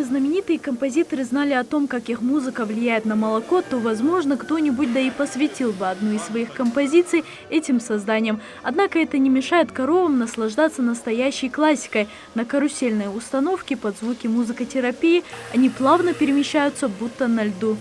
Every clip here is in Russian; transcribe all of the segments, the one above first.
знаменитые композиторы знали о том, как их музыка влияет на молоко, то, возможно, кто-нибудь да и посвятил бы одну из своих композиций этим созданиям. Однако это не мешает коровам наслаждаться настоящей классикой. На карусельной установке под звуки музыкотерапии они плавно перемещаются, будто на льду.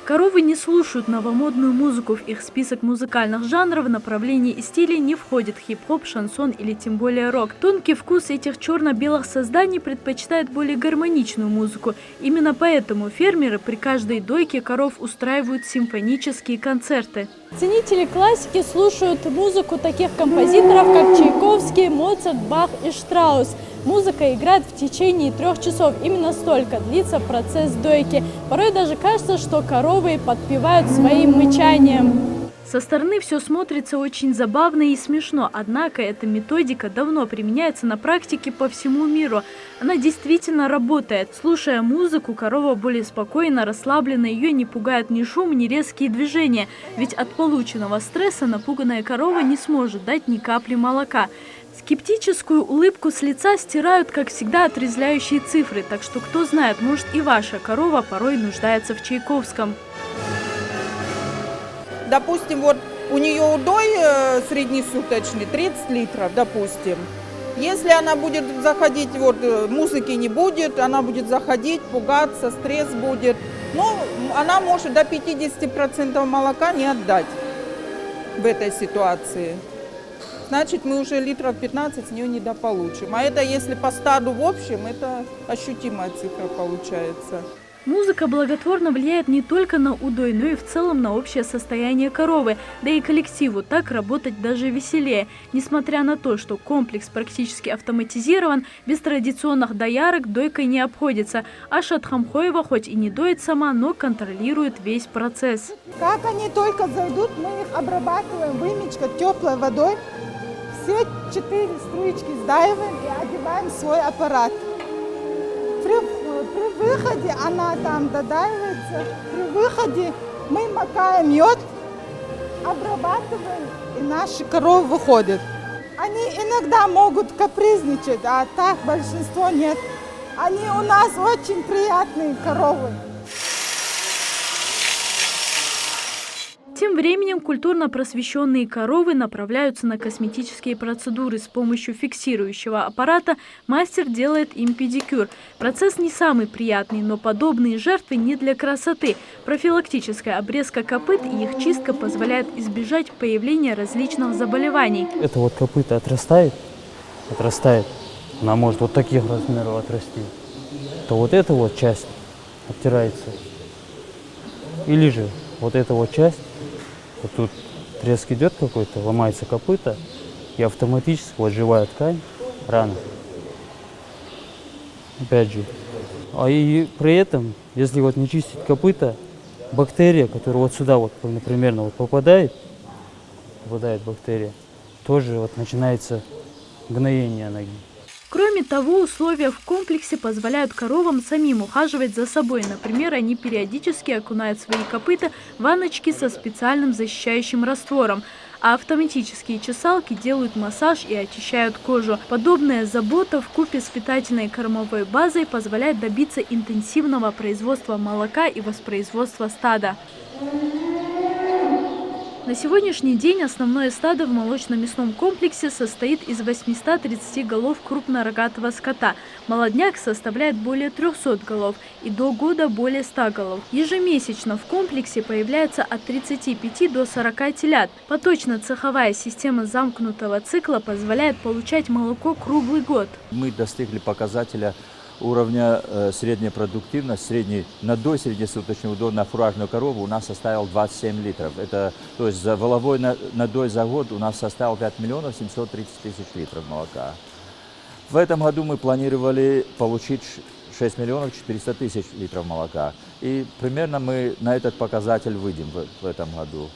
Коровы не слушают новомодную музыку. В их список музыкальных жанров, направлений и стилей не входит хип-хоп, шансон или тем более рок. Тонкий вкус этих черно-белых созданий предпочитает более гармоничную музыку. Именно поэтому фермеры при каждой дойке коров устраивают симфонические концерты. Ценители классики слушают музыку таких композиторов, как Чайковский, Моцарт, Бах и Штраус. Музыка играет в течение 3 часов. Именно столько длится процесс дойки. Порой даже кажется, что коровы подпевают своим мычанием. Со стороны все смотрится очень забавно и смешно, однако эта методика давно применяется на практике по всему миру. Она действительно работает. Слушая музыку, корова более спокойно, расслаблена, ее не пугает ни шум, ни резкие движения. Ведь от полученного стресса напуганная корова не сможет дать ни капли молока. Скептическую улыбку с лица стирают, как всегда, отрезвляющие цифры. Так что, кто знает, может и ваша корова порой нуждается в Чайковском. Допустим, вот у нее удой среднесуточный 30 литров, допустим. Если она будет заходить, вот музыки не будет, она будет заходить, пугаться, стресс будет. Но она может до 50% молока не отдать в этой ситуации. Значит, мы уже литров 15 с нее недополучим. А это если по стаду в общем, это ощутимая цифра получается. Музыка благотворно влияет не только на удой, но и в целом на общее состояние коровы. Да и коллективу так работать даже веселее. Несмотря на то, что комплекс практически автоматизирован, без традиционных доярок дойкой не обходится. Аша Тхамхоева хоть и не доит сама, но контролирует весь процесс. Как они только зайдут, мы их обрабатываем вымечкой, теплой водой. Все 4 струечки сдаиваем и одеваем в свой аппарат. При выходе она там додаивается, при выходе мы макаем мед, обрабатываем, и наши коровы выходят. Они иногда могут капризничать, а так большинство нет. Они у нас очень приятные коровы. Тем временем культурно просвещенные коровы направляются на косметические процедуры. С помощью фиксирующего аппарата мастер делает им педикюр. Процесс не самый приятный, но подобные жертвы не для красоты. Профилактическая обрезка копыт и их чистка позволяет избежать появления различных заболеваний. Это вот копыта отрастает, она может вот таких размеров отрасти. То вот эта вот часть обтирается. Или же вот эта вот часть, вот тут треск идет какой-то, ломается копыта, и автоматически вот живая ткань, рана. Опять же. А и при этом, если вот не чистить копыта, бактерия, которая вот сюда вот примерно вот попадает бактерия, тоже вот начинается гноение ноги. Кроме того, условия в комплексе позволяют коровам самим ухаживать за собой. Например, они периодически окунают свои копыта в ванночки со специальным защищающим раствором. А автоматические чесалки делают массаж и очищают кожу. Подобная забота вкупе с питательной кормовой базой позволяет добиться интенсивного производства молока и воспроизводства стада. На сегодняшний день основное стадо в молочно-мясном комплексе состоит из 830 голов крупнорогатого скота. Молодняк составляет более 300 голов и до года более 100 голов. Ежемесячно в комплексе появляется от 35 до 40 телят. Поточно-цеховая система замкнутого цикла позволяет получать молоко круглый год. Мы достигли показателя уровня средней продуктивности, надой среднесуточный удой на фуражную корову у нас составил 27 литров. Это, то есть за воловой надой за год у нас составил 5 миллионов 730 тысяч литров молока. В этом году мы планировали получить 6 миллионов 400 тысяч литров молока. И примерно мы на этот показатель выйдем в этом году.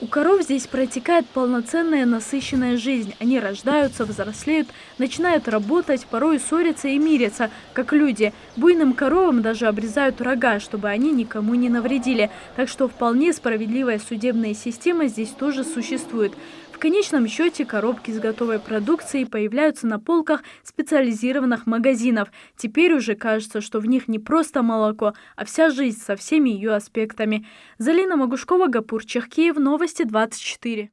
У коров здесь протекает полноценная насыщенная жизнь. Они рождаются, взрослеют, начинают работать, порой ссорятся и мирятся, как люди. Буйным коровам даже обрезают рога, чтобы они никому не навредили. Так что вполне справедливая судебная система здесь тоже существует. В конечном счете коробки с готовой продукцией появляются на полках специализированных магазинов. Теперь уже кажется, что в них не просто молоко, а вся жизнь со всеми ее аспектами. Залина Магушкова, Гапур Чехкиев, Новости 24.